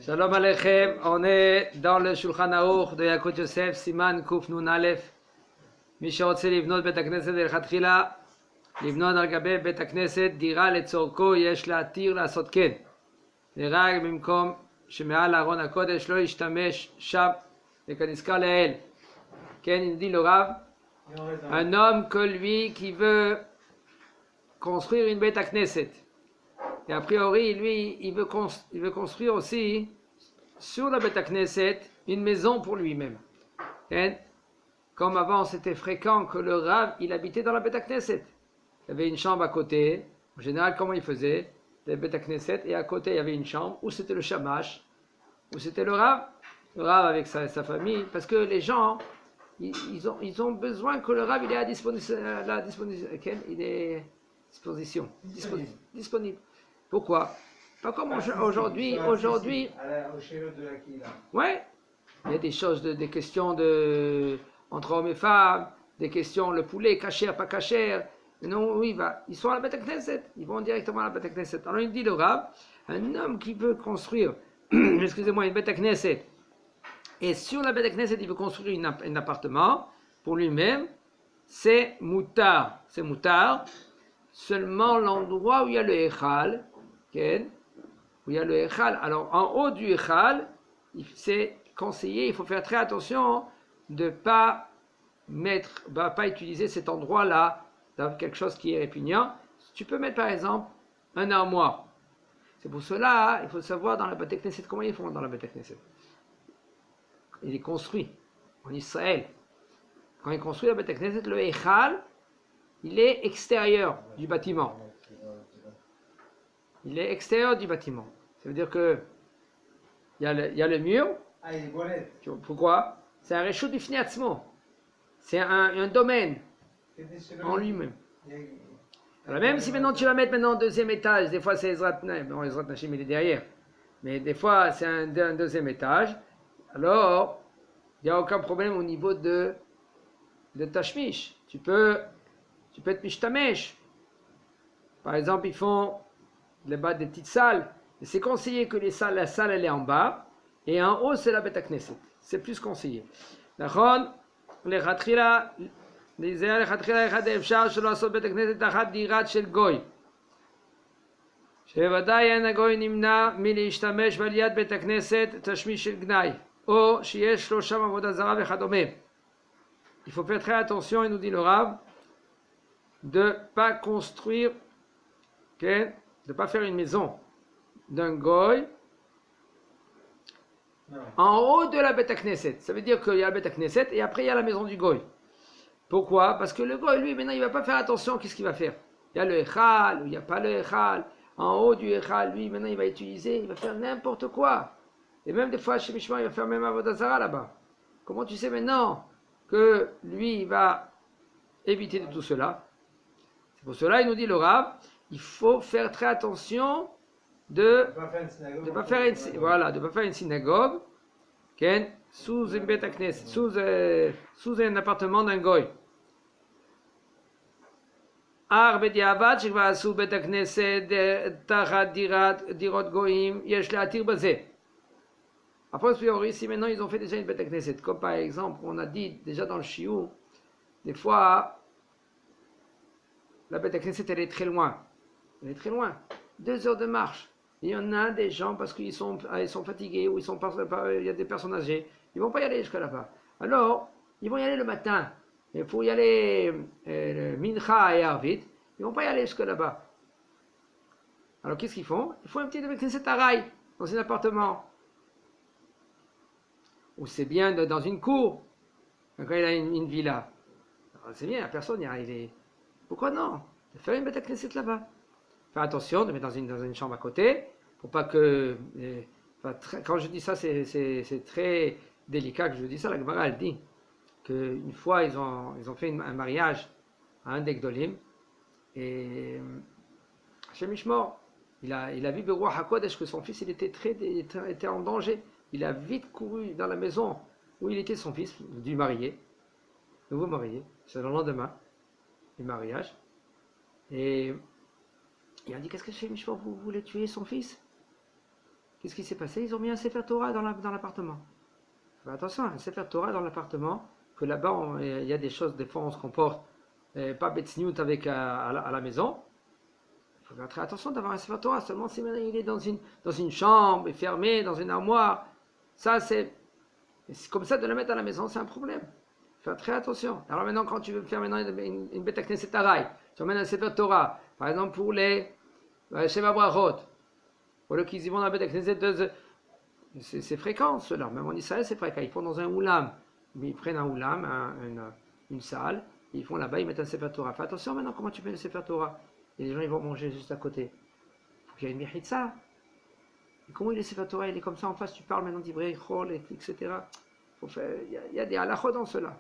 Shalom Aleichem, on est dans le Shulchan Aruch de Yaakov Yosef, Siman Kuf Nun Aleph. מי שרוצה לבנות בית הכנסת לכתחילה, לבנות על גבי בית הכנסת דירה לצורכו, יש להתיר לעשות כן. ורק במקום שמעל ארון הקודש לא ישתמש שם וכנזכר לעיל. כן, il dit le Rav, un homme que lui qui veut construire une bête à Knesset. Et a priori, lui, il veut construire aussi sur la bête à Knesset une maison pour lui-même. Et comme avant, c'était fréquent que le Rav, il habitait dans la bête à Knesset. Il y avait une chambre à côté. En général, comment il faisait? La bête à Knesset, et à côté, il y avait une chambre où c'était le shamash, où c'était le Rav avec sa famille, parce que les gens, ils ont besoin que le Rav, il est à disposition, il est disponible. Pourquoi? Pas comme aujourd'hui. Ouais, il y a des choses, des questions entre hommes et femmes, des questions, le poulet, cachère, pas cachère. Non, oui, ils sont à la bête à Knesset, ils vont directement à la bête à Knesset. Alors il dit le Rav, un homme qui veut construire, excusez-moi, une bête à Knesset, et sur la bête à Knesset, il veut construire un appartement pour lui-même, c'est moutar. Seulement l'endroit où il y a le Echal, où il y a le Echal. Alors en haut du Echal, c'est conseillé, il faut faire très attention de ne pas utiliser cet endroit-là dans quelque chose qui est répugnant. Tu peux mettre par exemple un armoire. C'est pour cela, il faut savoir dans la Beit Knesset, comment ils font dans la Beit Knesset. Il est construit en Israël. Quand il construit la Beit Knesset, le Echal, il est extérieur du bâtiment. Il est extérieur du bâtiment. Ça veut dire que il y a le mur. Pourquoi? C'est un réchaud du Fniatzmo. C'est un domaine en lui-même. Alors même si maintenant tu vas mettre au deuxième étage, des fois c'est Ezrat Nashim, il est derrière. Mais des fois c'est un deuxième étage. Alors, il n'y a aucun problème au niveau de Tashmish. Tu peux être Mishtamesh. Par exemple, ils font des petites salles. Et c'est conseillé que la salle elle est en bas. Et en haut, c'est la Beit Knesset. C'est plus conseillé. D'accord? לכתחילה, להיזהר לכתחילה אחד אפשר שלא לעשות בית הכנסת תחת דירת של גוי. שוודאי אין הגוי נמנע מלהשתמש בעליית בית הכנסת תשמיש של גנאי, או שיש לו שם עבודה זרה וכדומה. Il faut faire très attention, il nous dit le Rav, de ne pas construire, de ne pas faire une maison d'un goy en haut de la Beit Knesset. Ça veut dire qu'il y a la Beit Knesset et après il y a la maison du goy. Pourquoi? Parce que le goy, lui, maintenant, il ne va pas faire attention. Qu'est-ce qu'il va faire? Il y a le Echal ou il n'y a pas le Echal. En haut du Echal, lui, maintenant, il va faire n'importe quoi. Et même des fois, chez Mishma, il va faire même Avodah Zara là-bas. Comment tu sais maintenant que lui, il va éviter de tout cela? C'est pour cela, il nous dit le Rav, il faut faire très attention de ne pas faire une synagogue sous une Beit Knesset, sous un appartement d'un goy. Après, si maintenant ils ont fait déjà une Beit Knesset, comme par exemple, on a dit déjà dans le Shiur, des fois, la Beit Knesset elle est très loin. 2 heures de marche. Il y en a des gens parce qu'ils sont fatigués ou il y a des personnes âgées. Ils ne vont pas y aller jusqu'à là-bas. Alors, ils vont y aller le matin. Mais pour y aller Mincha et Arvit, ils ne vont pas y aller jusqu'à là-bas. Alors, qu'est-ce qu'ils font? Ils font un petit Knesset Araï dans un appartement. Ou c'est bien dans une cour. Quand il a une villa. Alors, c'est bien, la personne y arrive. Pourquoi non? De faire une Beit Knesset là-bas. Faire attention de mettre dans une chambre à côté, pour pas que... quand je dis ça, c'est très délicat que je dis ça. La Gemara, elle dit qu'une fois, ils ont fait un mariage à un des Gdolim, et Hashem Ishmor, il a vu Beruach HaKodesh que son fils, il était en danger. Il a vite couru dans la maison où il était son fils, du nouveau marié, c'est le lendemain du mariage, et il a dit, qu'est-ce que c'est, Mishmor, vous voulez tuer son fils? Qu'est-ce qui s'est passé? Ils ont mis un Sefer Torah dans l'appartement. Attention, un Sefer Torah dans l'appartement, que là-bas, il y a des choses, des fois on se comporte pas betsniout avec à la maison. Il faut faire très attention d'avoir un Sefer Torah, seulement si maintenant il est dans une chambre, fermé, dans une armoire. Ça, c'est comme ça de le mettre à la maison, c'est un problème. Faire très attention. Alors maintenant, quand tu veux faire maintenant une Beth Knesset Araï, tu emmènes un Sefer Torah, par exemple pour les Sheva Brachot, pour le qu'ils y vont dans la Beth Knesset, c'est fréquent cela, même en Israël c'est fréquent. Ils font dans un oulam, ils prennent un oulam, une salle, ils font là-bas, ils mettent un Sefer Torah. Fais attention maintenant comment tu fais le Sefer Torah. Et les gens ils vont manger juste à côté. Il faut qu'il y ait une mechitza. Et comment il est Sefer Torah, il est comme ça en face, tu parles maintenant d'Ibrei Chol, etc. Il y a des halachot dans cela.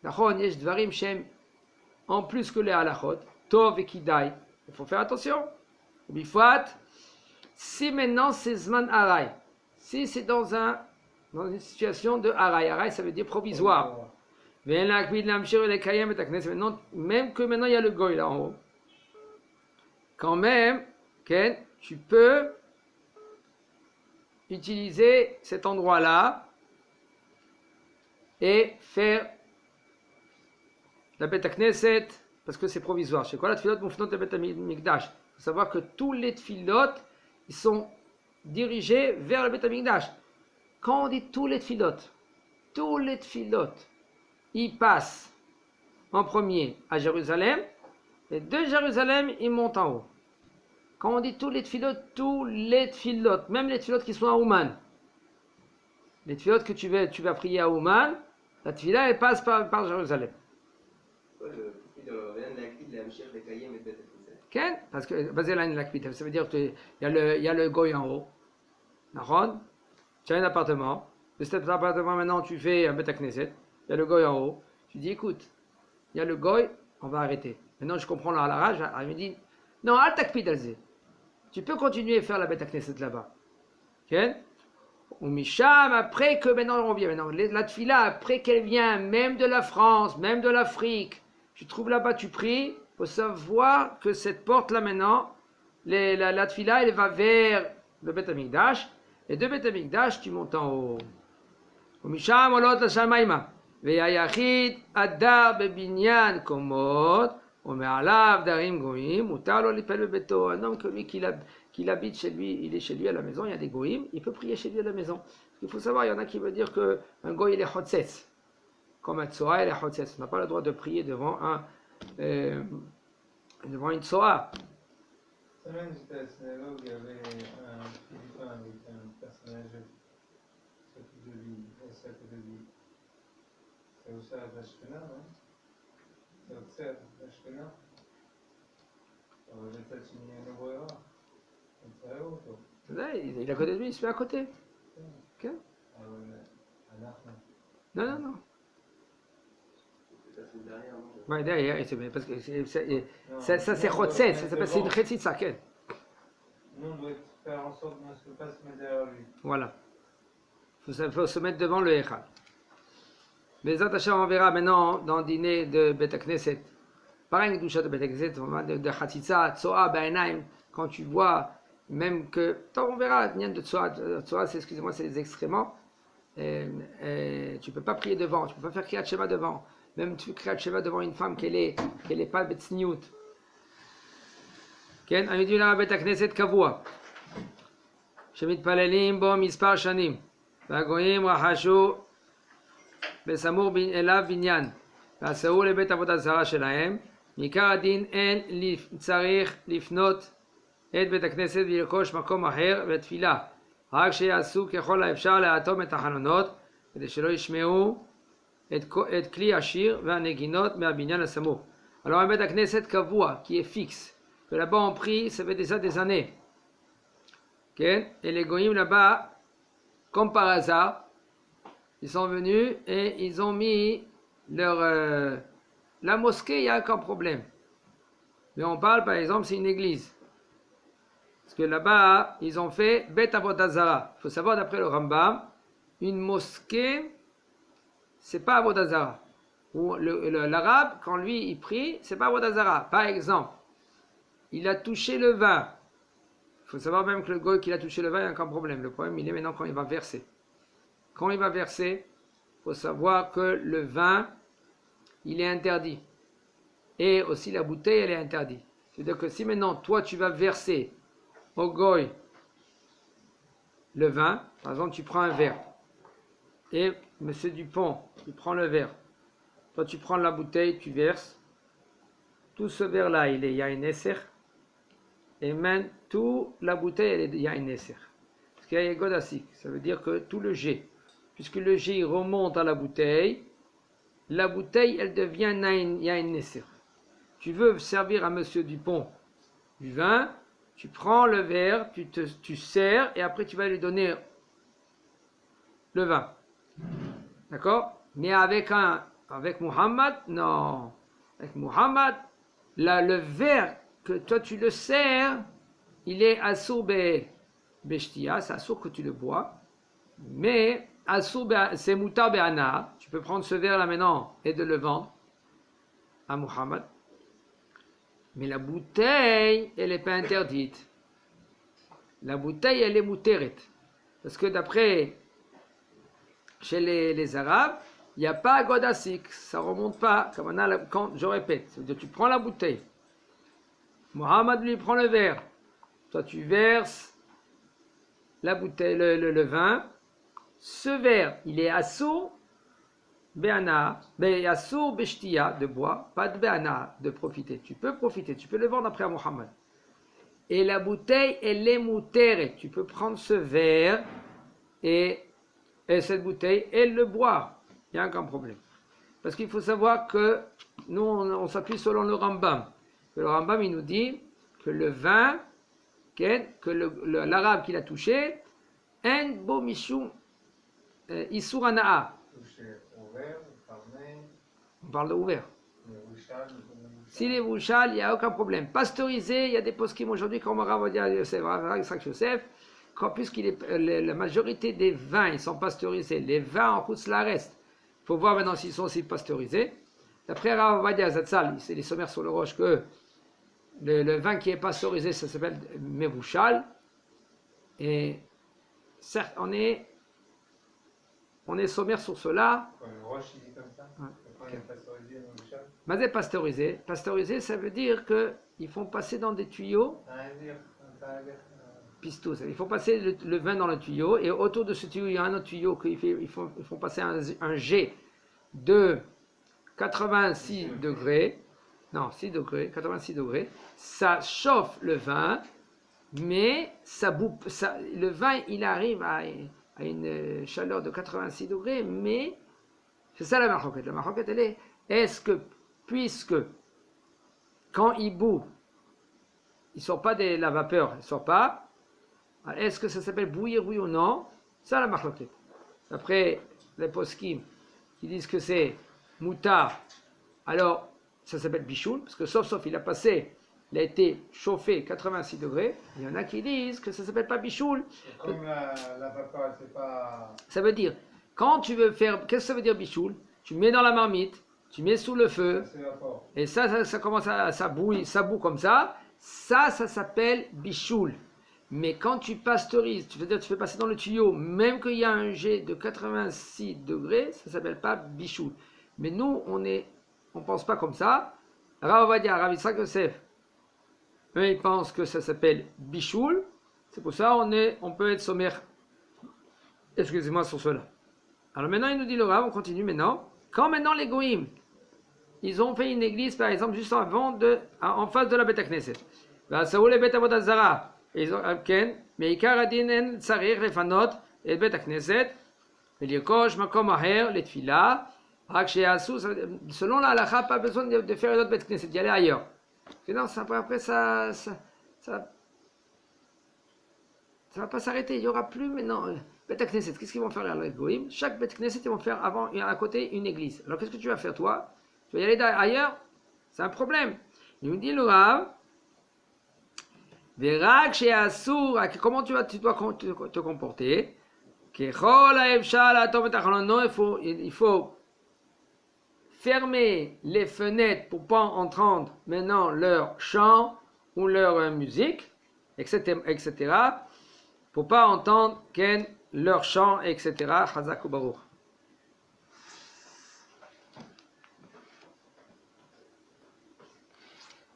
Nachon, yesh dvarim shem, en plus que les halachot, tov et kidai. Il faut faire attention. Bifat, si maintenant c'est zman aray, si c'est dans une situation de aray, aray ça veut dire provisoire. Maintenant, même que maintenant il y a le goy là en haut, quand même, tu peux utiliser cet endroit-là et faire la Beth Knesset, parce que c'est provisoire. C'est quoi la tfilot moufnot de Beth Mikdash? Il faut savoir que tous les tfilot, ils sont dirigés vers le Beth Mikdash. Quand on dit tous les tfilot, ils passent en premier à Jérusalem, et de Jérusalem, ils montent en haut. Quand on dit tous les tfilot, même les tfilot qui sont à Ouman, les tfilot que tu vas prier à Ouman, la tfila, elle passe par Jérusalem. Parce que basé là ça veut dire qu'il y a le goy en haut. Tu as un appartement. De cet appartement maintenant tu fais un Beth Knesset. Il y a le goy en haut. Tu dis écoute, il y a le goy, on va arrêter. Maintenant je comprends la rage. Il me dit non, al takpid alze. Tu peux continuer à faire la Beth Knesset là-bas. Ou Misham, après que maintenant on vient, la tfila, après qu'elle vient, même de la France, même de l'Afrique, tu trouves là-bas, tu pries, il faut savoir que cette porte-là maintenant, la tfila, elle va vers le Beth Amikdash, et de Beth Amikdash, tu montes en haut. Ou Misham, olot la shamayma, ve'ayachid adar bebinyan komot, ou me'alav darim goyim, utar lo lipel bebeto, un homme que lui qu'il habite chez lui, il est chez lui à la maison, il y a des goïms, il peut prier chez lui à la maison. Il faut savoir, il y en a qui veulent dire qu'un goï il est chotzetz, comme un tsoa il est chotzetz. On n'a pas le droit de prier devant une tsoa. Semaine, j'étais à la synagogue, il y avait un Philippin avec un personnage de lui, assis à côté de lui. C'est aussi à Vashkena, non? C'est aussi à Vashkena. Alors, j'ai peut-être signé un nouveau erreur. Il est à côté de lui, il se met à côté. Okay. Non. Ouais, derrière, parce que ça c'est chotset, c'est une chetitza, quel? Nous, on doit faire en sorte de ne pas se mettre derrière lui. Voilà. Il faut se mettre devant le Echad. Mais on verra maintenant dans le dîner de Beth Knesset. Pareil, doucha de Beth Knesset, de chetitza, tsoa, ba'enaim, quand tu vois. Même que, on verra, de Tsoa, c'est, excusez-moi, c'est les excréments. Tu ne peux pas prier devant, tu ne peux pas faire Kriyat Shema devant. Même tu fais Kriyat Shema devant une femme qu'elle est pas betsniout. כן, עמידים לה בית הכנסת קבוע, שמתפללים בו מספר שנים, והגויים רחשו בסמוך אליו בניין, ועשהו לבית עבודה זרה שלהם. מעיקר הדין אין צריך לפנות את בית הכנסת ולרכוש מקום אחר ותפילה, רק שיעשו ככל האפשר לאטום את החלונות כדי שלא ישמעו את כלי השיר והנגינות מהבניין הסמוך. Alors un bête Knesset קבוע, qui est fixe, que là-bas on prie, ça fait déjà des années. Okay? Et les goïms là-bas, comme par hasard, ils sont venus et ils ont mis leur... la mosquée, il n'y a aucun problème. Mais on parle par exemple, c'est une église. Parce que là-bas, ils ont fait Bet Avodah Zara. Il faut savoir, d'après le Rambam, une mosquée, c'est pas Avodah Zara. L'arabe, quand lui, il prie, c'est pas Avodah Zara. Par exemple, il a touché le vin. Il faut savoir même que le goy qui a touché le vin, il n'y a aucun problème. Le problème, il est maintenant quand il va verser. Quand il va verser, il faut savoir que le vin, il est interdit. Et aussi la bouteille, elle est interdite. C'est-à-dire que si maintenant, toi, tu vas verser au goy le vin, par exemple, tu prends un verre, et Monsieur Dupont, il prend le verre. Toi, tu prends la bouteille, tu verses. Tout ce verre-là, il y a une esser. Et même, toute la bouteille, il y a une esser. Parce qu'il y a godasik. Ça veut dire que tout le jet, puisque le jet il remonte à la bouteille, elle devient il y a une esser. Tu veux servir à Monsieur Dupont du vin, tu prends le verre, tu sers, et après tu vas lui donner le vin. D'accord? Mais avec Muhammad, non. Avec Muhammad, là, le verre que toi tu le sers, il est assour beshtia, c'est assour que tu le bois. Mais assour c'est mutar be'ana. Tu peux prendre ce verre là maintenant et de le vendre à Muhammad. Mais la bouteille, elle n'est pas interdite. La bouteille, elle est mouteret. Parce que d'après, chez les Arabes, il n'y a pas godasik. Ça ne remonte pas. Quand je répète, ça veut dire tu prends la bouteille. Mohammed lui prend le verre. Toi, tu verses la bouteille, le vin. Ce verre, il est assour be'ana, assour beshtia, de bois, pas de be'ana, de profiter. Tu peux profiter, tu peux le vendre après à Mohammed. Et la bouteille, elle est moutérée. Tu peux prendre ce verre et cette bouteille et le boire. Il n'y a aucun problème. Parce qu'il faut savoir que nous, on s'appuie selon le Rambam. Le Rambam, il nous dit que le vin, que l'arabe qui l'a touché, en bo mishum isur anaa. On parle de ouvert. S'il est bouchal, il n'y a aucun problème. Pasteurisé, il y a des poskim aujourd'hui, comme on va dire Yosef, puisque la majorité des vins, ils sont pasteurisés. Les vins en route, cela reste. Il faut voir maintenant s'ils sont aussi pasteurisés. D'après Rav Ovadia Zatzal, c'est les sommaires sur le roche que le vin qui est pasteurisé, ça s'appelle Merouchal. Et certes, on est sommaire sur cela. Le roche, il dit comme ça. Okay. Pasteurisé, Merouchal. Mais c'est pasteurisé. Pasteurisé, ça veut dire qu'ils font passer dans des tuyaux. Pistos. Il faut passer le vin dans le tuyau et autour de ce tuyau, il y a un autre tuyau qu'ils font passer un jet de 86 degrés. Non, 6 degrés, 86 degrés. Ça chauffe le vin, mais le vin, il arrive à une chaleur de 86 degrés, mais c'est ça la marroquette. La marroquette, elle est, est-ce que, puisque quand il bout, il ne sort pas de la vapeur, il ne sort pas, est-ce que ça s'appelle bouillir, oui ou non? Ça la marloquette. Après les poskim qui disent que c'est moutar, alors ça s'appelle bichoul, parce que sauf il a été chauffé 86 degrés. Il y en a qui disent que ça s'appelle pas bichoul. Comme la vapeur, c'est pas. Ça veut dire, quand tu veux faire, qu'est-ce que ça veut dire bichoul? Tu mets dans la marmite, tu mets sous le feu, et ça commence ça bout comme ça. Ça s'appelle bichoul. Mais quand tu pasteurises, tu fais passer dans le tuyau, même qu'il y a un jet de 86 degrés, ça ne s'appelle pas bichoul. Mais nous, on ne pense pas comme ça. Rav Ovadia, Rav Yitzhak Yosef, eux, ils pensent que ça s'appelle bichoul. C'est pour ça on peut être sommaire. Excusez-moi sur cela. Alors maintenant, il nous dit le Rav, on continue maintenant. Quand maintenant les goïms, ils ont fait une église, par exemple, juste en face de la Beth Knesset. Saoul et Beth Avodat Zara. Mais Ikar Adin en Tsarir Lefanot et Beth Knesset, Velirkosh Makom Aher, les Tfila, selon la halakha, pas besoin de faire une autre Beth Knesset, d'y aller ailleurs. Sinon, après ça va pas s'arrêter, il n'y aura plus maintenant. Beth Knesset, qu'est-ce qu'ils vont faire les Goïm? Chaque Beth Knesset, ils vont faire à côté une église. Alors qu'est-ce que tu vas faire toi? Tu vas y aller ailleurs? C'est un problème. Il nous dit le Rav, comment tu dois te comporter? Il faut fermer les fenêtres pour ne pas entendre maintenant leur chant ou leur musique. etc. Pour pas entendre Ken, leur chant, etc. Chazak ou Baruch.